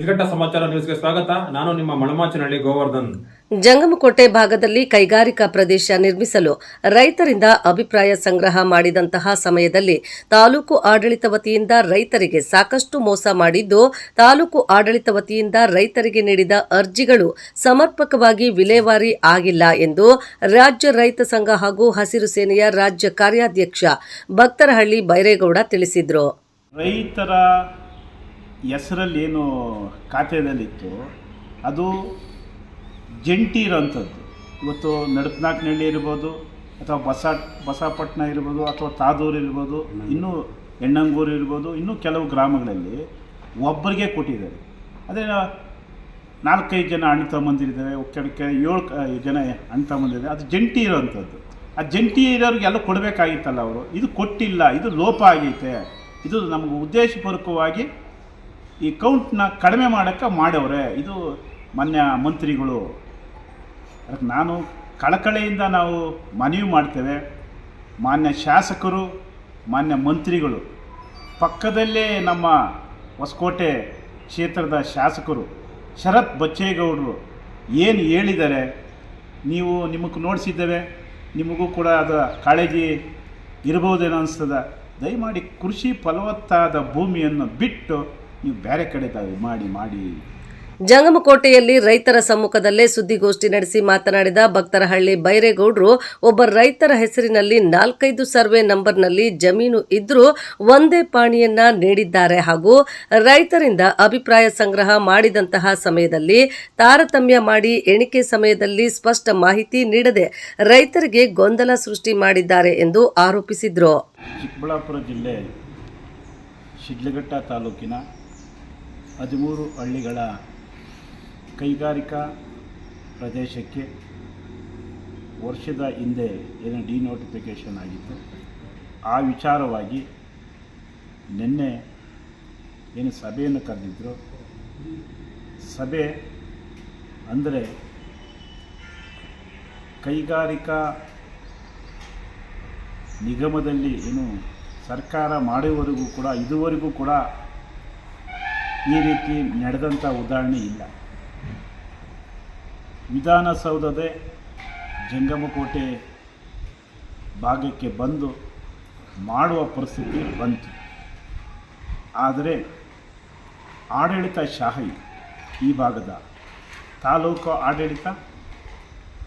ಶಿಡ್ಲಘಟ್ಟ ಸಮಾಚಾರ ನ್ಯೂಸ್ಗೆ ಸ್ವಾಗತ. ನಾನು ನಿಮ್ಮ ಮಳಮಾಚನಹಳ್ಳಿ ಗೋವರ್ಧನ್. ಜಂಗಮಕೋಟೆ ಭಾಗದಲ್ಲಿ ಕೈಗಾರಿಕಾ ಪ್ರದೇಶ ನಿರ್ಮಿಸಲು ರೈತರಿಂದ ಅಭಿಪ್ರಾಯ ಸಂಗ್ರಹ ಮಾಡಿದಂತಹ ಸಮಯದಲ್ಲಿ ತಾಲೂಕು ಆಡಳಿತ ವತಿಯಿಂದ ರೈತರಿಗೆ ಸಾಕಷ್ಟು ಮೋಸ ಮಾಡಿದ್ದು, ತಾಲೂಕು ಆಡಳಿತ ವತಿಯಿಂದ ರೈತರಿಗೆ ನೀಡಿದ ಅರ್ಜಿಗಳು ಸಮರ್ಪಕವಾಗಿ ವಿಲೇವಾರಿ ಆಗಿಲ್ಲ ಎಂದು ರಾಜ್ಯ ರೈತ ಸಂಘ ಹಾಗೂ ಹಸಿರು ಸೇನೆಯ ರಾಜ್ಯ ಕಾರ್ಯಾಧ್ಯಕ್ಷ ಭಕ್ತರಹಳ್ಳಿ ಬೈರೇಗೌಡ ತಿಳಿಸಿದರು. ರೈತರ ಹೆಸರಲ್ಲಿ ಏನು ಖಾತೆಯಲ್ಲಿತ್ತು ಅದು ಜಂಟಿ ಇರೋಂಥದ್ದು. ಇವತ್ತು ನಡಪನಾಕ್ನಹಳ್ಳಿ ಇರ್ಬೋದು, ಅಥವಾ ಬಸಪಟ್ಟಣ ಇರ್ಬೋದು, ಅಥವಾ ತಾದೂರು ಇರ್ಬೋದು, ಇನ್ನೂ ಹೆಣ್ಣಂಗೂರು ಇರ್ಬೋದು, ಇನ್ನೂ ಕೆಲವು ಗ್ರಾಮಗಳಲ್ಲಿ ಒಬ್ಬರಿಗೆ ಕೊಟ್ಟಿದ್ದಾರೆ. ಅದೇ 4-5 ಜನ ಅಣ್ಣ ತಮ್ಮಂದಿರಿದ್ದಾವೆ, ಕೆಳಕ್ಕೆ 7 ಜನ ಅಣ್ಣ ತಮ್ಮಂದಿದ್ದಾರೆ. ಅದು ಜಂಟಿ ಇರೋವಂಥದ್ದು. ಆ ಜಂಟಿ ಇರೋರಿಗೆಲ್ಲ ಕೊಡಬೇಕಾಗಿತ್ತಲ್ಲ ಅವರು. ಇದು ಕೊಟ್ಟಿಲ್ಲ, ಇದು ಲೋಪ ಆಗೈತೆ. ಇದು ನಮಗೆ ಉದ್ದೇಶಪೂರ್ವಕವಾಗಿ ಈ ಕೌಂಟ್ನ ಕಡಿಮೆ ಮಾಡೋಕ್ಕೆ ಮಾಡವ್ರೆ. ಇದು ಮಾನ್ಯ ಮಂತ್ರಿಗಳು. ಅದಕ್ಕೆ ನಾನು ಕಳಕಳಿಯಿಂದ ನಾವು ಮನವಿ ಮಾಡ್ತೇವೆ. ಮಾನ್ಯ ಶಾಸಕರು, ಮಾನ್ಯ ಮಂತ್ರಿಗಳು, ಪಕ್ಕದಲ್ಲೇ ನಮ್ಮ ಹೊಸಕೋಟೆ ಕ್ಷೇತ್ರದ ಶಾಸಕರು ಶರತ್ ಬಚ್ಚೇಗೌಡರು ಏನು ಹೇಳಿದ್ದಾರೆ, ನಿಮಗೆ ನೋಡಿಸಿದ್ದೇವೆ, ನಿಮಗೂ ಕೂಡ ಅದು ಕಾಳಜಿ ಇರ್ಬೋದೇನೋ ಅನಿಸ್ತದೆ. ದಯಮಾಡಿ ಕೃಷಿ ಫಲವತ್ತಾದ ಭೂಮಿಯನ್ನು ಬಿಟ್ಟು ನೀವು ಬೇರೆ ಕಡೆ ಮಾಡಿ. ಜಂಗಮಕೋಟೆಯಲ್ಲಿ ರೈತರ ಸಮ್ಮುಖದಲ್ಲೇ ಸುದ್ದಿಗೋಷ್ಠಿ ನಡೆಸಿ ಮಾತನಾಡಿದ ಭಕ್ತರಹಳ್ಳಿ ಬೈರೇಗೌಡರು, ಒಬ್ಬ ರೈತರ ಹೆಸರಿನಲ್ಲಿ 4-5 ಸರ್ವೆ ನಂಬರ್ನಲ್ಲಿ ಜಮೀನು ಇದ್ರೂ ಒಂದೇ ಪಾಣಿಯನ್ನ ನೀಡಿದ್ದಾರೆ ಹಾಗೂ ರೈತರಿಂದ ಅಭಿಪ್ರಾಯ ಸಂಗ್ರಹ ಮಾಡಿದಂತಹ ಸಮಯದಲ್ಲಿ ತಾರತಮ್ಯ ಮಾಡಿ ಎಣಿಕೆ ಸಮಯದಲ್ಲಿ ಸ್ಪಷ್ಟ ಮಾಹಿತಿ ನೀಡದೆ ರೈತರಿಗೆ ಗೊಂದಲ ಸೃಷ್ಟಿ ಮಾಡಿದ್ದಾರೆ ಎಂದು ಆರೋಪಿಸಿದರು. ಚಿಕ್ಕಬಳ್ಳಾಪುರ ಜಿಲ್ಲೆ ಶಿಡ್ಲಘಟ್ಟ ತಾಲೂಕಿನ 13 ಹಳ್ಳಿಗಳ ಕೈಗಾರಿಕಾ ಪ್ರದೇಶಕ್ಕೆ ವರ್ಷದ ಹಿಂದೆ ಏನು ಡಿನೋಟಿಫಿಕೇಷನ್ ಆಗಿತ್ತು, ಆ ವಿಚಾರವಾಗಿ ನಿನ್ನೆ ಏನು ಸಭೆಯನ್ನು ಕರೆದಿದ್ದರು. ಸಭೆ ಅಂದರೆ ಕೈಗಾರಿಕಾ ನಿಗಮದಲ್ಲಿ ಏನು ಸರ್ಕಾರ ಮಾಡುವವರೆಗೂ ಕೂಡ ಇದುವರೆಗೂ ಕೂಡ ಈ ರೀತಿ ನಡೆದಂಥ ಉದಾಹರಣೆ ಇಲ್ಲ. ವಿಧಾನಸೌಧದ ಜಂಗಮಕೋಟೆ ಭಾಗಕ್ಕೆ ಬಂದು ಮಾಡುವ ಪರಿಸ್ಥಿತಿ ಬಂತು. ಆದರೆ ಆಡಳಿತ ಶಾಹಿ ಈ ಭಾಗದ ತಾಲೂಕು ಆಡಳಿತ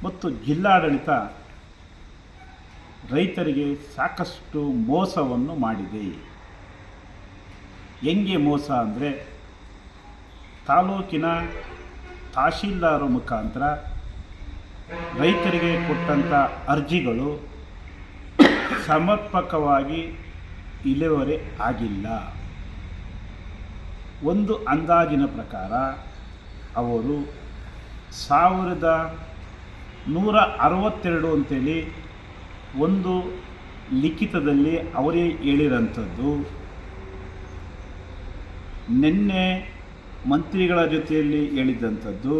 ಮತ್ತು ಜಿಲ್ಲಾಡಳಿತ ರೈತರಿಗೆ ಸಾಕಷ್ಟು ಮೋಸವನ್ನು ಮಾಡಿದೆ. ಹೆಂಗೆ ಮೋಸ ಅಂದರೆ, ತಾಲೂಕಿನ ತಹಶೀಲ್ದಾರ್ ಮುಖಾಂತರ ರೈತರಿಗೆ ಕೊಟ್ಟಂಥ ಅರ್ಜಿಗಳು ಸಮರ್ಪಕವಾಗಿ ಇಳುವರಿ ಆಗಿಲ್ಲ. ಒಂದು ಅಂದಾಜಿನ ಪ್ರಕಾರ ಅವರು 1162 ಅಂತೇಳಿ ಒಂದು ಲಿಖಿತದಲ್ಲಿ ಅವರೇ ಹೇಳಿರೋಂಥದ್ದು. ನಿನ್ನೆ ಮಂತ್ರಿಗಳ ಜೊತೆಯಲ್ಲಿ ಹೇಳಿದ್ದಂಥದ್ದು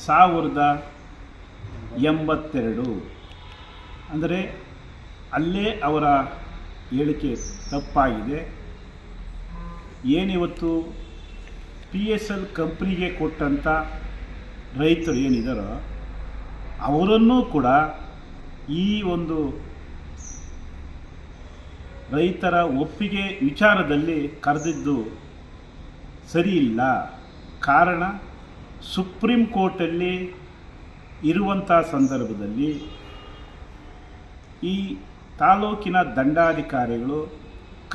1082. ಅಂದರೆ ಅಲ್ಲೇ ಅವರ ಹೇಳಿಕೆ ತಪ್ಪಾಗಿದೆ. ಏನಿವತ್ತು PSL ಕಂಪ್ನಿಗೆ ಕೊಟ್ಟಂಥ ರೈತರು ಏನಿದ್ದಾರೋ ಅವರನ್ನೂ ಕೂಡ ಈ ಒಂದು ರೈತರ ಒಪ್ಪಿಗೆ ವಿಚಾರದಲ್ಲಿ ಕರೆದಿದ್ದು ಸರಿ ಇಲ್ಲ. ಕಾರಣ, ಸುಪ್ರೀಂ ಕೋರ್ಟಲ್ಲಿ ಇರುವಂಥ ಸಂದರ್ಭದಲ್ಲಿ ಈ ತಾಲೂಕಿನ ದಂಡಾಧಿಕಾರಿಗಳು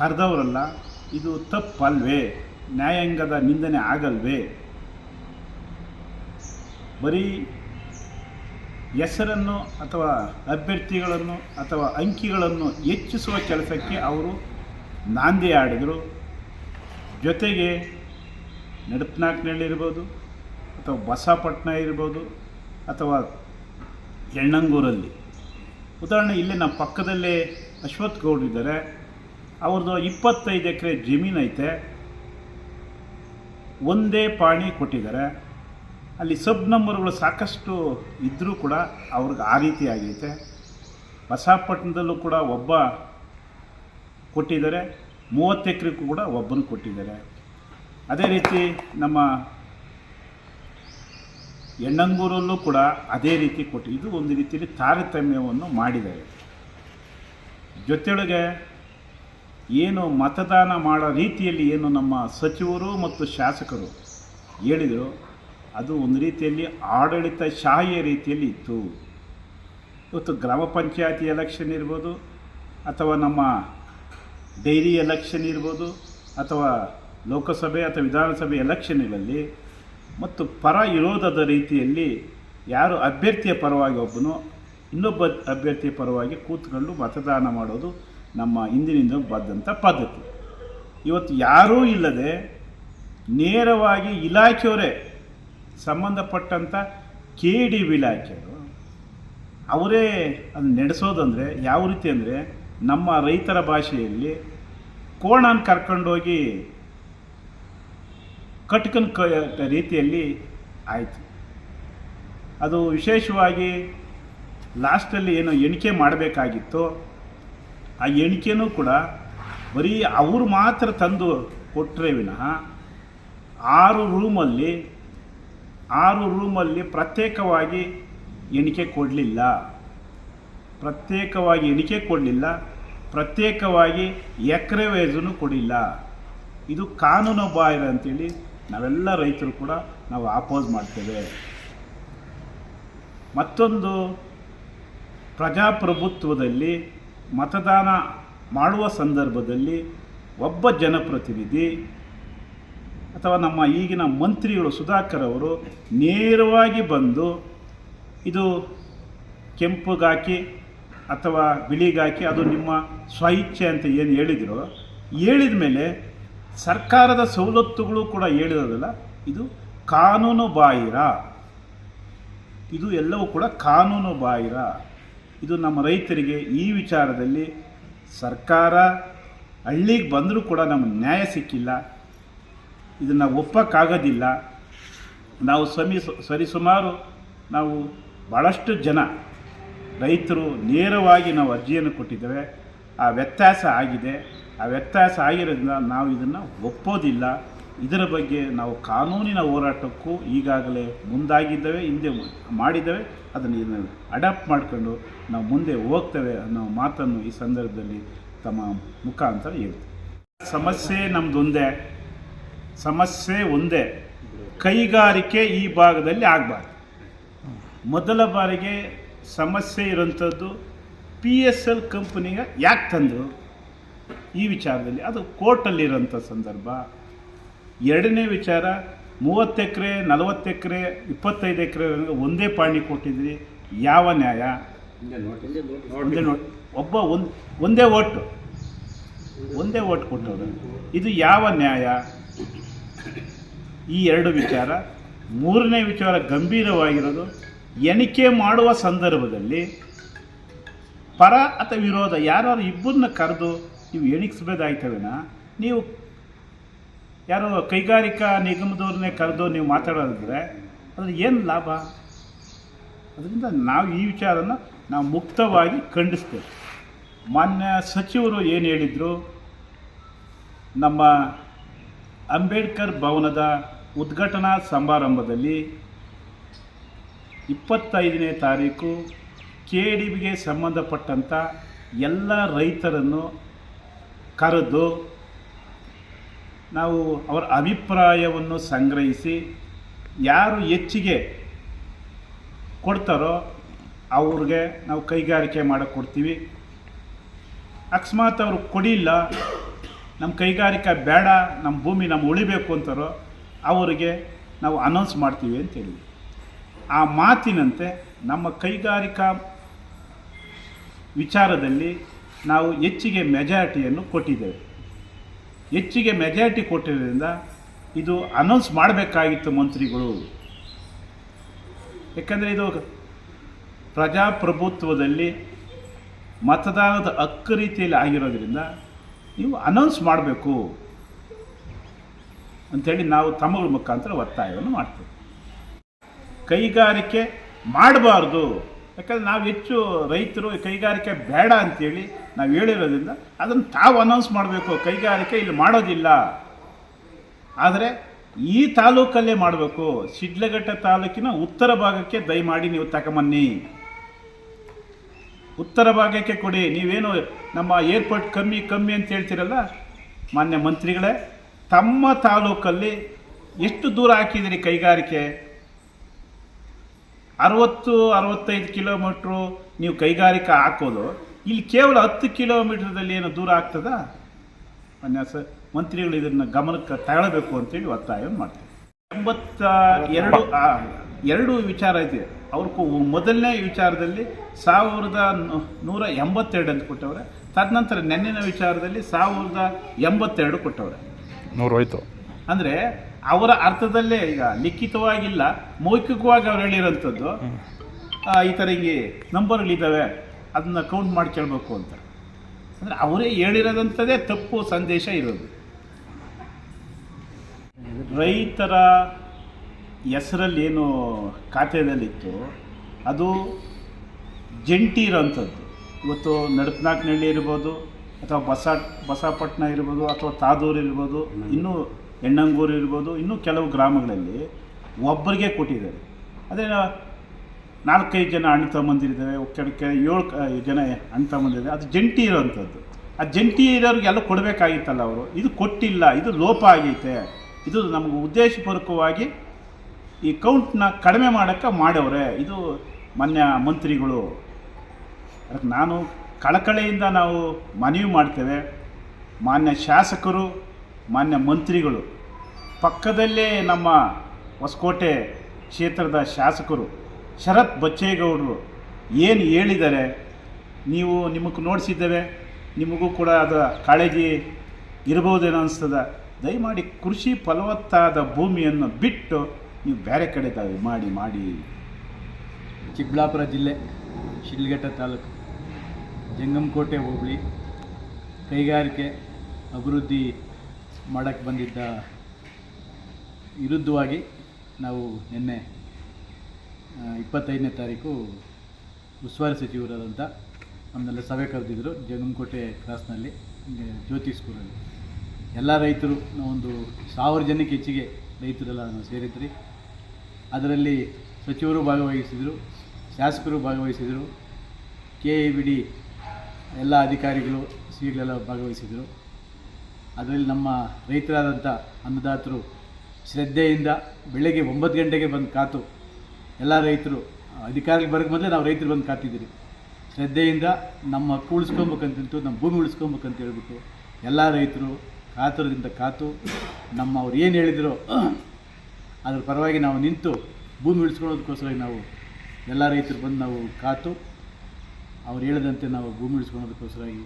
ಕರೆದವರಲ್ಲ, ಇದು ತಪ್ಪಲ್ವೇ? ನ್ಯಾಯಾಂಗದ ನಿಂದನೆ ಆಗಲ್ವೇ? ಬರೀ ಹೆಸರನ್ನು ಅಥವಾ ಅಭ್ಯರ್ಥಿಗಳನ್ನು ಅಥವಾ ಅಂಕಿಗಳನ್ನು ಹೆಚ್ಚಿಸುವ ಕೆಲಸಕ್ಕೆ ಅವರು ನಾಂದಿ ಆಡಿದರು. ಜೊತೆಗೆ ನಡಪನಾಕ್ನಹಳ್ಳಿ ಇರ್ಬೋದು, ಅಥವಾ ಬಸಪಟ್ಟಣ ಇರ್ಬೋದು, ಅಥವಾ ಹೆಣ್ಣಂಗೂರಲ್ಲಿ ಉದಾಹರಣೆ ಇಲ್ಲೇ ನಮ್ಮ ಪಕ್ಕದಲ್ಲೇ ಅಶ್ವಥ್ ಗೌಡ್ರು ಇದ್ದಾರೆ. ಅವ್ರದ್ದು 25 ಎಕರೆ ಜಮೀನು ಐತೆ, ಒಂದೇ ಪಾಣಿ ಕೊಟ್ಟಿದ್ದಾರೆ. ಅಲ್ಲಿ ಸಬ್ ನಂಬರ್ಗಳು ಸಾಕಷ್ಟು ಇದ್ದರೂ ಕೂಡ ಅವ್ರಿಗೆ ಆ ರೀತಿ ಆಗೈತೆ. ಬಸಪಟ್ಟಣದಲ್ಲೂ ಕೂಡ ಒಬ್ಬ ಕೊಟ್ಟಿದ್ದಾರೆ, 30 ಎಕರೆಗೂ ಕೂಡ ಒಬ್ಬನು ಕೊಟ್ಟಿದ್ದಾರೆ. ಅದೇ ರೀತಿ ನಮ್ಮ ಯಣ್ಣಂಗೂರಲ್ಲೂ ಕೂಡ ಅದೇ ರೀತಿ ಕೊಟ್ಟು ಇದು ಒಂದು ರೀತಿಯಲ್ಲಿ ತಾರತಮ್ಯವನ್ನು ಮಾಡಿದ್ದಾರೆ. ಜೊತೆಯೊಳಗೆ ಏನು ಮತದಾನ ಮಾಡೋ ರೀತಿಯಲ್ಲಿ ಏನು ನಮ್ಮ ಸಚಿವರು ಮತ್ತು ಶಾಸಕರು ಹೇಳಿದರು, ಅದು ಒಂದು ರೀತಿಯಲ್ಲಿ ಆಡಳಿತಶಾಹಿಯ ರೀತಿಯಲ್ಲಿ ಇತ್ತು. ಇವತ್ತು ಗ್ರಾಮ ಪಂಚಾಯತಿ ಎಲೆಕ್ಷನ್ ಇರ್ಬೋದು, ಅಥವಾ ನಮ್ಮ ಡೈರಿ ಎಲೆಕ್ಷನ್ ಇರ್ಬೋದು, ಅಥವಾ ಲೋಕಸಭೆ ಅಥವಾ ವಿಧಾನಸಭೆ ಎಲೆಕ್ಷನ್ಗಳಲ್ಲಿ ಮತ್ತು ಪರ ವಿರೋಧದ ರೀತಿಯಲ್ಲಿ ಯಾರು ಅಭ್ಯರ್ಥಿಯ ಪರವಾಗಿ ಒಬ್ಬನು ಇನ್ನೊಬ್ಬ ಅಭ್ಯರ್ಥಿಯ ಪರವಾಗಿ ಕೂತ್ಕೊಂಡು ಮತದಾನ ಮಾಡೋದು ನಮ್ಮ ಹಿಂದಿನಿಂದ ಬಂದಂಥ ಪದ್ಧತಿ. ಇವತ್ತು ಯಾರೂ ಇಲ್ಲದೆ ನೇರವಾಗಿ ಇಲಾಖೆಯವರೇ ಸಂಬಂಧಪಟ್ಟಂಥ KD ಇಲಾಖೆಯವರು ಅವರೇ ಅದು ನಡೆಸೋದಂದರೆ ಯಾವ ರೀತಿ ಅಂದರೆ, ನಮ್ಮ ರೈತರ ಭಾಷೆಯಲ್ಲಿ ಕೋಣನ ಕರ್ಕೊಂಡೋಗಿ ಕಟ್ಕನ ರೀತಿಯಲ್ಲಿ ಆಯಿತು. ಅದು ವಿಶೇಷವಾಗಿ ಲಾಸ್ಟಲ್ಲಿ ಏನೋ ಎಣಿಕೆ ಮಾಡಬೇಕಾಗಿತ್ತು, ಆ ಎಣಿಕೆನೂ ಕೂಡ ಬರೀ ಅವರು ಮಾತ್ರ ತಂದು ಕೊಟ್ಟರೆ ವಿನಃ 6 ರೂಮಲ್ಲಿ ಪ್ರತ್ಯೇಕವಾಗಿ ಎಣಿಕೆ ಕೊಡಲಿಲ್ಲ, ಪ್ರತ್ಯೇಕವಾಗಿ ಎಕರೆ ವೈಸೂ ಕೊಡಿಲ್ಲ. ಇದು ಕಾನೂನು ಬಾಹಿರ ಅಂತೇಳಿ ನಾವೆಲ್ಲ ರೈತರು ಕೂಡ ನಾವು ಆಪೋಸ್ ಮಾಡ್ತೇವೆ. ಮತ್ತೊಂದು, ಪ್ರಜಾಪ್ರಭುತ್ವದಲ್ಲಿ ಮತದಾನ ಮಾಡುವ ಸಂದರ್ಭದಲ್ಲಿ ಒಬ್ಬ ಜನಪ್ರತಿನಿಧಿ ಅಥವಾ ನಮ್ಮ ಈಗಿನ ಮಂತ್ರಿಗಳು ಸುಧಾಕರ್ ಅವರು ನೇರವಾಗಿ ಬಂದು ಇದು ಕೆಂಪುಗಾಕಿ ಅಥವಾ ಬಿಳಿಗಾಕಿ ಅದು ನಿಮ್ಮ ಸ್ವಇಚ್ಛೆ ಅಂತ ಏನು ಹೇಳಿದ್ರು, ಹೇಳಿದ ಮೇಲೆ ಸರ್ಕಾರದ ಸವಲತ್ತುಗಳು ಕೂಡ ಹೇಳಿರೋದಲ್ಲ, ಇದು ಕಾನೂನು ಬಾಹಿರ. ಇದು ಎಲ್ಲವೂ ಕೂಡ ಕಾನೂನು ಬಾಹಿರ. ಇದು ನಮ್ಮ ರೈತರಿಗೆ ಈ ವಿಚಾರದಲ್ಲಿ ಸರ್ಕಾರ ಹಳ್ಳಿಗೆ ಬಂದರೂ ಕೂಡ ನಮಗೆ ನ್ಯಾಯ ಸಿಕ್ಕಿಲ್ಲ. ಇದನ್ನು ಒಪ್ಪಕ್ಕಾಗೋದಿಲ್ಲ. ನಾವು ಸರಿಸುಮಾರು ನಾವು ಭಾಳಷ್ಟು ಜನ ರೈತರು ನೇರವಾಗಿ ನಾವು ಅರ್ಜಿಯನ್ನು ಕೊಟ್ಟಿದ್ದೇವೆ. ಆ ವ್ಯತ್ಯಾಸ ಆಗಿದೆ. ಆ ವ್ಯತ್ಯಾಸ ಆಗಿರೋದ್ರಿಂದ ನಾವು ಇದನ್ನು ಒಪ್ಪೋದಿಲ್ಲ. ಇದರ ಬಗ್ಗೆ ನಾವು ಕಾನೂನಿನ ಹೋರಾಟಕ್ಕೂ ಈಗಾಗಲೇ ಮುಂದಾಗಿದ್ದೇವೆ, ಹಿಂದೆ ಮಾಡಿದ್ದೇವೆ. ಅದನ್ನು ಅಡಾಪ್ಟ್ ಮಾಡ್ಕೊಂಡು ನಾವು ಮುಂದೆ ಹೋಗ್ತೇವೆ ಅನ್ನೋ ಮಾತನ್ನು ಈ ಸಂದರ್ಭದಲ್ಲಿ ತಮ್ಮ ಮುಖಾಂತರ ಹೇಳ್ತೀವಿ. ಸಮಸ್ಯೆ ಒಂದೇ, ಕೈಗಾರಿಕೆ ಈ ಭಾಗದಲ್ಲಿ ಆಗಬಾರ್ದು. ಮೊದಲ ಬಾರಿಗೆ ಸಮಸ್ಯೆ ಇರೋಂಥದ್ದು PSL ಕಂಪನಿಗೆ ಯಾಕೆ ತಂದರು ಈ ವಿಚಾರದಲ್ಲಿ, ಅದು ಕೋರ್ಟಲ್ಲಿರೋಂಥ ಸಂದರ್ಭ. ಎರಡನೇ ವಿಚಾರ, 30 ಎಕರೆ 40 ಎಕರೆ 25 ಎಕರೆ ಒಂದೇ ಪಾಣಿ ಕೊಟ್ಟಿದ್ರಿ, ಯಾವ ನ್ಯಾಯ? ಒಂದೇ ಓಟ್ ಕೊಟ್ಟವರು, ಇದು ಯಾವ ನ್ಯಾಯ? ಈ ಎರಡು ವಿಚಾರ. ಮೂರನೇ ವಿಚಾರ ಗಂಭೀರವಾಗಿರೋದು, ಎಣಿಕೆ ಮಾಡುವ ಸಂದರ್ಭದಲ್ಲಿ ಪರ ಅಥವಾ ವಿರೋಧ ಯಾರು ಇಬ್ಬರನ್ನ ಕರೆದು ನೀವು ಎಣಿಸ್ಬೋದಾಯ್ತವೇನ? ನೀವು ಯಾರೋ ಕೈಗಾರಿಕಾ ನಿಗಮದವ್ರನ್ನೇ ಕರೆದು ನೀವು ಮಾತಾಡೋದಿದ್ರೆ ಅದ್ರ ಏನು ಲಾಭ? ಅದರಿಂದ ನಾವು ಈ ವಿಚಾರನ ನಾವು ಮುಕ್ತವಾಗಿ ಖಂಡಿಸ್ತೇವೆ. ಮಾನ್ಯ ಸಚಿವರು ಏನು ಹೇಳಿದರು, ನಮ್ಮ ಅಂಬೇಡ್ಕರ್ ಭವನದ ಉದ್ಘಾಟನಾ ಸಮಾರಂಭದಲ್ಲಿ 25ನೇ ತಾರೀಕು KDಗೆ ಸಂಬಂಧಪಟ್ಟಂಥ ಎಲ್ಲ ರೈತರನ್ನು ಕರೆದು ನಾವು ಅವರ ಅಭಿಪ್ರಾಯವನ್ನು ಸಂಗ್ರಹಿಸಿ ಯಾರು ಹೆಚ್ಚಿಗೆ ಕೊಡ್ತಾರೋ ಅವ್ರಿಗೆ ನಾವು ಕೈಗಾರಿಕೆ ಮಾಡೋಕ್ಕೆ ಕೊಡ್ತೀವಿ. ಅಕಸ್ಮಾತ್ ಅವರು ಕೊಡಿಲ್ಲ, ನಮ್ಮ ಕೈಗಾರಿಕೆ ಬೇಡ, ನಮ್ಮ ಭೂಮಿ ನಮ್ಮ ಉಳಿಬೇಕು ಅಂತಾರೋ ಅವರಿಗೆ ನಾವು ಅನೌನ್ಸ್ ಮಾಡ್ತೀವಿ ಅಂತೇಳಿ. ಆ ಮಾತಿನಂತೆ ನಮ್ಮ ಕೈಗಾರಿಕಾ ವಿಚಾರದಲ್ಲಿ ನಾವು ಹೆಚ್ಚಿಗೆ ಮೆಜಾರಿಟಿಯನ್ನು ಕೊಟ್ಟಿದ್ದೇವೆ. ಹೆಚ್ಚಿಗೆ ಮೆಜಾರಿಟಿ ಕೊಟ್ಟಿರೋದ್ರಿಂದ ಇದು ಅನೌನ್ಸ್ ಮಾಡಬೇಕಾಗಿತ್ತು ಮಂತ್ರಿಗಳು. ಯಾಕಂದರೆ ಇದು ಪ್ರಜಾಪ್ರಭುತ್ವದಲ್ಲಿ ಮತದಾನದ ಹಕ್ಕು ರೀತಿಯಲ್ಲಿ ಆಗಿರೋದ್ರಿಂದ ನೀವು ಅನೌನ್ಸ್ ಮಾಡಬೇಕು ಅಂಥೇಳಿ ನಾವು ತಮ್ಮಗಳ ಮುಖಾಂತರ ಒತ್ತಾಯವನ್ನು ಮಾಡ್ತೇವೆ. ಕೈಗಾರಿಕೆ ಮಾಡಬಾರ್ದು, ಯಾಕಂದರೆ ನಾವು ಹೆಚ್ಚು ರೈತರು ಕೈಗಾರಿಕೆ ಬೇಡ ಅಂಥೇಳಿ ನಾವು ಹೇಳಿರೋದ್ರಿಂದ ಅದನ್ನು ತಾವು ಅನೌನ್ಸ್ ಮಾಡಬೇಕು, ಕೈಗಾರಿಕೆ ಇಲ್ಲಿ ಮಾಡೋದಿಲ್ಲ. ಆದರೆ ಈ ತಾಲೂಕಲ್ಲೇ ಮಾಡಬೇಕು. ಶಿಡ್ಲಘಟ್ಟ ತಾಲೂಕಿನ ಉತ್ತರ ಭಾಗಕ್ಕೆ ದಯಮಾಡಿ ನೀವು ತಗೊಂಬನ್ನಿ, ಉತ್ತರ ಭಾಗಕ್ಕೆ ಕೊಡಿ. ನೀವೇನು ನಮ್ಮ ಏರ್ಪೋರ್ಟ್ ಕಮ್ಮಿ ಅಂತ ಹೇಳ್ತೀರಲ್ಲ, ಮಾನ್ಯ ಮಂತ್ರಿಗಳೇ, ತಮ್ಮ ತಾಲೂಕಲ್ಲಿ ಎಷ್ಟು ದೂರ ಹಾಕಿದಿರಿ ಕೈಗಾರಿಕೆ? 60-65 ಕಿಲೋಮೀಟ್ರು ನೀವು ಕೈಗಾರಿಕೆ ಹಾಕೋದು, ಇಲ್ಲಿ ಕೇವಲ 10 ಕಿಲೋಮೀಟ್ರದಲ್ಲಿ ಏನು ದೂರ ಆಗ್ತದಾ? ಮಾನ್ಯ ಮಂತ್ರಿಗಳು ಇದನ್ನು ಗಮನಕ್ಕೆ ತಗೊಳ್ಬೇಕು ಅಂತೇಳಿ ಒತ್ತಾಯ ಮಾಡ್ತೀವಿ. 82 ವಿಚಾರ ಇದೆ. ಅವ್ರ ಮೊದಲನೇ ವಿಚಾರದಲ್ಲಿ 1182 ಅಂತ ಕೊಟ್ಟವ್ರೆ. ತದನಂತರ ನೆನ್ನಿನ ವಿಚಾರದಲ್ಲಿ 1082 ಕೊಟ್ಟವ್ರೆ. 100 ಹೋಯ್ತು. ಅಂದರೆ ಅವರ ಅರ್ಥದಲ್ಲೇ, ಈಗ ಲಿಖಿತವಾಗಿಲ್ಲ, ಮೌಖಿಕವಾಗಿ ಅವ್ರು ಹೇಳಿರೋಂಥದ್ದು ಈ ಥರ ಹಿಂಗೆ ನಂಬರ್ಗಳಿದ್ದಾವೆ, ಅದನ್ನು ಕೌಂಟ್ ಮಾಡಿ ಕೇಳಬೇಕು ಅಂತ. ಅಂದರೆ ಅವರೇ ಹೇಳಿರೋದಂಥದ್ದೇ ತಪ್ಪು ಸಂದೇಶ ಇರೋದು. ರೈತರ ಹೆಸರಲ್ಲಿ ಏನು ಖಾತೆಯಲ್ಲಿತ್ತು ಅದು ಜಂಟಿ ಇರೋಂಥದ್ದು. ಇವತ್ತು ನಡಪನಾಕ್ನಹಳ್ಳಿ ಇರ್ಬೋದು, ಅಥವಾ ಬಸಪಟ್ಟಣ ಇರ್ಬೋದು, ಅಥವಾ ತಾದೂರು ಇರ್ಬೋದು, ಇನ್ನೂ ಹೆಣ್ಣಂಗೂರು ಇರ್ಬೋದು, ಇನ್ನೂ ಕೆಲವು ಗ್ರಾಮಗಳಲ್ಲಿ ಒಬ್ಬರಿಗೆ ಕೊಟ್ಟಿದ್ದಾರೆ. ಅದೇ 4-5 ಜನ ಅಣ್ಣ ತಮ್ಮಂದಿರಿದ್ದಾವೆ, ಕೆಳಕ್ಕೆ 7 ಜನ ಅಣ್ಣ ತಮ್ಮಂದಿರಿದೆ, ಅದು ಜಂಟಿ ಇರೋವಂಥದ್ದು. ಆ ಜಂಟಿ ಇರೋರಿಗೆಲ್ಲ ಕೊಡಬೇಕಾಗಿತ್ತಲ್ಲ ಅವರು. ಇದು ಕೊಟ್ಟಿಲ್ಲ, ಇದು ಲೋಪ ಆಗೈತೆ. ಇದು ನಮಗೆ ಉದ್ದೇಶಪೂರ್ವಕವಾಗಿ ಈ ಕೌಂಟ್ನ ಕಡಿಮೆ ಮಾಡೋಕ್ಕೆ ಮಾಡವ್ರೆ. ಇದು ಮಾನ್ಯ ಮಂತ್ರಿಗಳು. ಅದಕ್ಕೆ ನಾನು ಕಳಕಳಿಯಿಂದ ನಾವು ಮನವಿ ಮಾಡ್ತೇವೆ, ಮಾನ್ಯ ಶಾಸಕರು, ಮಾನ್ಯ ಮಂತ್ರಿಗಳು, ಪಕ್ಕದಲ್ಲೇ ನಮ್ಮ ಹೊಸಕೋಟೆ ಕ್ಷೇತ್ರದ ಶಾಸಕರು ಶರತ್ ಬಚ್ಚೇಗೌಡರು ಏನು ಹೇಳಿದ್ದಾರೆ, ನಿಮಗೆ ನೋಡಿಸಿದ್ದೇವೆ, ನಿಮಗೂ ಕೂಡ ಅದು ಕಾಳಜಿ ಇರ್ಬೋದೇನೋ ಅನಿಸ್ತದ. ದಯಮಾಡಿ ಕೃಷಿ ಫಲವತ್ತಾದ ಭೂಮಿಯನ್ನು ಬಿಟ್ಟು ನೀವು ಬೇರೆ ಕಡೆ ಮಾಡಿ. ಚಿಕ್ಕಬಳ್ಳಾಪುರ ಜಿಲ್ಲೆ ಶಿಡ್ಲಘಟ್ಟ ತಾಲೂಕು ಜಂಗಮಕೋಟೆ ಹೋಬಳಿ ಕೈಗಾರಿಕೆ ಅಭಿವೃದ್ಧಿ ಮಾಡೋಕ್ಕೆ ಬಂದಿದ್ದ ವಿರುದ್ಧವಾಗಿ ನಾವು ನಿನ್ನೆ 25ನೇ ತಾರೀಕು ಉಸ್ತುವಾರಿ ಸಚಿವರಾದಂಥ ನಮ್ಮನ್ನೆಲ್ಲ ಸಭೆ ಕರೆದಿದ್ದರು ಜಂಗಮಕೋಟೆ ಕ್ರಾಸ್ನಲ್ಲಿ, ಜ್ಯೋತಿ ಸ್ಕೂಲಲ್ಲಿ. ಎಲ್ಲ ರೈತರು, ಒಂದು 1000 ಜನಕ್ಕೆ ಹೆಚ್ಚಿಗೆ ರೈತರೆಲ್ಲ ನಾವು ಸೇರಿದ್ರಿ. ಅದರಲ್ಲಿ ಸಚಿವರು ಭಾಗವಹಿಸಿದರು, ಶಾಸಕರು ಭಾಗವಹಿಸಿದರು, KIBD ಎಲ್ಲ ಅಧಿಕಾರಿಗಳು, ಸಿಗಳೆಲ್ಲ ಭಾಗವಹಿಸಿದರು. ಅದರಲ್ಲಿ ನಮ್ಮ ರೈತರಾದಂಥ ಅನ್ನದಾತರು ಶ್ರದ್ಧೆಯಿಂದ ಬೆಳಗ್ಗೆ 9 ಗಂಟೆಗೆ ಬಂದು ಕಾತು, ಎಲ್ಲ ರೈತರು ಅಧಿಕಾರಿಗೆ ಬರೋಕ್ಕೆ ಮೊದಲೇ ನಾವು ರೈತರು ಬಂದು ಕಾತಿದ್ದೀರಿ. ಶ್ರದ್ಧೆಯಿಂದ ನಮ್ಮ ಹಕ್ಕು ಉಳಿಸ್ಕೊಬೇಕಂತಂತು, ನಮ್ಮ ಭೂಮಿ ಉಳಿಸ್ಕೊಬೇಕಂತ ಹೇಳ್ಬಿಟ್ಟು ಎಲ್ಲ ರೈತರು ಕಾತುರದಿಂದ ಕಾತು, ಅವ್ರು ಏನು ಹೇಳಿದ್ರು ಅದ್ರ ಪರವಾಗಿ ನಾವು ನಿಂತು ಭೂಮಿ ಉಳಿಸ್ಕೊಳ್ಳೋದಕ್ಕೋಸ್ಕರ ನಾವು ಎಲ್ಲ ರೈತರು ಬಂದು ನಾವು ಕಾತು, ಅವ್ರು ಹೇಳಿದಂತೆ ನಾವು ಭೂಮಿ ಉಳಿಸ್ಕೊಳ್ಳೋದಕ್ಕೋಸ್ಕರಾಗಿ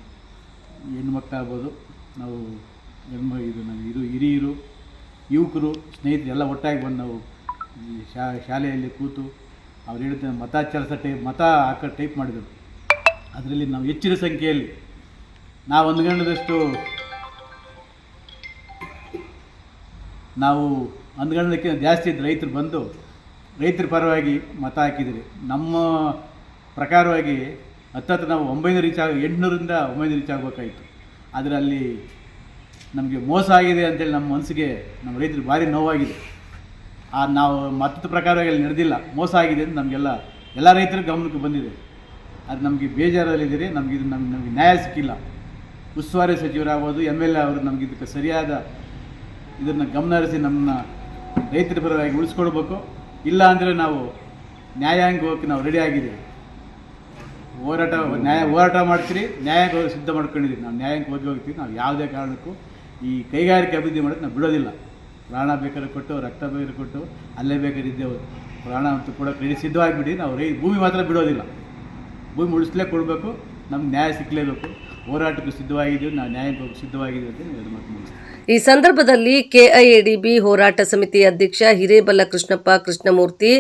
ಹೆಣ್ಣು ಮಕ್ಕಳಾಗ್ಬೋದು, ನಾವು ಇದು ಹಿರಿಯರು, ಯುವಕರು, ಸ್ನೇಹಿತರು ಎಲ್ಲ ಒಟ್ಟಾಗಿ ಬಂದು ನಾವು ಶಾಲೆಯಲ್ಲಿ ಕೂತು ಅವ್ರು ಹೇಳಿದ ಮತ ಟೈಪ್ ಮಾಡಿದರು. ಅದರಲ್ಲಿ ನಾವು ಹೆಚ್ಚಿನ ಸಂಖ್ಯೆಯಲ್ಲಿ ನಾವು ಅಂದ್ಕೊಂಡಕ್ಕಿಂತ ಜಾಸ್ತಿ ಇದ್ದ ರೈತರು ಬಂದು ರೈತರ ಪರವಾಗಿ ಮತ ಹಾಕಿದ್ದೀರಿ. ನಮ್ಮ ಪ್ರಕಾರವಾಗಿ ನಾವು 800ರಿಂದ 900 ರೀಚ್ ಆಗಬೇಕಾಯಿತು. ಆದರೆ ಅಲ್ಲಿ ನಮಗೆ ಮೋಸ ಆಗಿದೆ ಅಂತೇಳಿ ನಮ್ಮ ಮನಸ್ಸಿಗೆ, ನಮ್ಮ ರೈತರಿಗೆ ಭಾರಿ ನೋವಾಗಿದೆ. ನಾವು ಮತದ ಪ್ರಕಾರವಾಗಿ ಅಲ್ಲಿ ನಡೆದಿಲ್ಲ, ಮೋಸ ಆಗಿದೆ ಅಂತ ಎಲ್ಲ ರೈತರ ಗಮನಕ್ಕೆ ಬಂದಿದೆ. ಅದು ನಮಗೆ ಬೇಜಾರಲ್ಲಿದ್ದೀರಿ. ನಮಗೆ ನ್ಯಾಯ ಸಿಕ್ಕಿಲ್ಲ. ಉಸ್ತುವಾರಿ ಸಚಿವರಾಗ್ಬೋದು, MLA ಅವರು ನಮಗೆ ಇದಕ್ಕೆ ಸರಿಯಾದ ಇದನ್ನು ಗಮನ ಹರಿಸಿ ನಮ್ಮನ್ನ ರೈತರ ಪರವಾಗಿ ಉಳಿಸ್ಕೊಡ್ಬೇಕು. ಇಲ್ಲ ಅಂದರೆ ನಾವು ನ್ಯಾಯಾಂಗ ಹೋಗೋಕ್ಕೆ ನಾವು ರೆಡಿ ಆಗಿದ್ದೀವಿ. ಹೋರಾಟ ಮಾಡ್ತೀರಿ, ನ್ಯಾಯಾಂಗ ಹೋಗಿ ಸಿದ್ಧ ಮಾಡ್ಕೊಂಡಿದ್ದೀವಿ. ನಾವು ನ್ಯಾಯಾಂಗ ಹೋಗ್ತೀವಿ. ನಾವು ಯಾವುದೇ ಕಾರಣಕ್ಕೂ ಈ ಕೈಗಾರಿಕೆ ಅಭಿವೃದ್ಧಿ ಮಾಡೋಕ್ಕೆ ನಾವು ಬಿಡೋದಿಲ್ಲ. ಪ್ರಾಣ ಬೇಕಾದ್ರೆ ಕೊಟ್ಟು, ರಕ್ತ ಬೇಕಾದ್ರೆ ಕೊಟ್ಟು, ಅಲ್ಲೇ ಬೇಕಾದಿದ್ದೇವೆ, ಪ್ರಾಣ ಅಂತೂ ಕೂಡ ಸಿದ್ಧವಾಗಿಬಿಟ್ಟು ನಾವು ಭೂಮಿ ಮಾತ್ರ ಬಿಡೋದಿಲ್ಲ. ಭೂಮಿ ಉಳಿಸ್ಲೇ ಕೊಡಬೇಕು, ನಮ್ಗೆ ನ್ಯಾಯ ಸಿಕ್ಕಲೇಬೇಕು. ಹೋರಾಟಕ್ಕೆ ಸಿದ್ಧವಾಗಿದ್ದೀವಿ, ನಾವು ನ್ಯಾಯಕ್ಕೆ ಹೋಗಿ ಸಿದ್ಧವಾಗಿದ್ದೀವಿ ಅಂತ ಎರಡು ಮಾತು ಮುಗಿಸ್ತೀವಿ. ಈ ಸಂದರ್ಭದಲ್ಲಿ KIADB ಹೋರಾಟ ಸಮಿತಿ ಅಧ್ಯಕ್ಷ ಹಿರೇಬಲ್ಲ ಕೃಷ್ಣಪ್ಪ ಕೃಷ್ಣಮೂರ್ತಿ,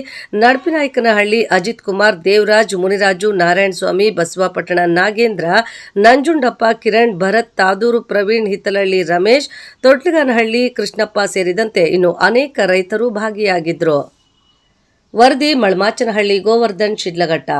ನಡಪಿನಾಯಕನಹಳ್ಳಿ ಅಜಿತ್ ಕುಮಾರ್, ದೇವರಾಜ್, ಮುನಿರಾಜು, ನಾರಾಯಣಸ್ವಾಮಿ, ಬಸವಪಟ್ಟಣ ನಾಗೇಂದ್ರ, ನಂಜುಂಡಪ್ಪ, ಕಿರಣ್, ಭರತ್, ತಾದೂರು ಪ್ರವೀಣ್, ಹಿತ್ತಲಹಳ್ಳಿ ರಮೇಶ್, ತೊಟ್ಲಗಾನಹಳ್ಳಿ ಕೃಷ್ಣಪ್ಪ ಸೇರಿದಂತೆ ಇನ್ನು ಅನೇಕ ರೈತರು ಭಾಗಿಯಾಗಿದ್ದರು. ವರದಿ ಮಳಮಾಚನಹಳ್ಳಿ, ಗೋವರ್ಧನ್, ಶಿಡ್ಲಘಟ್ಟ.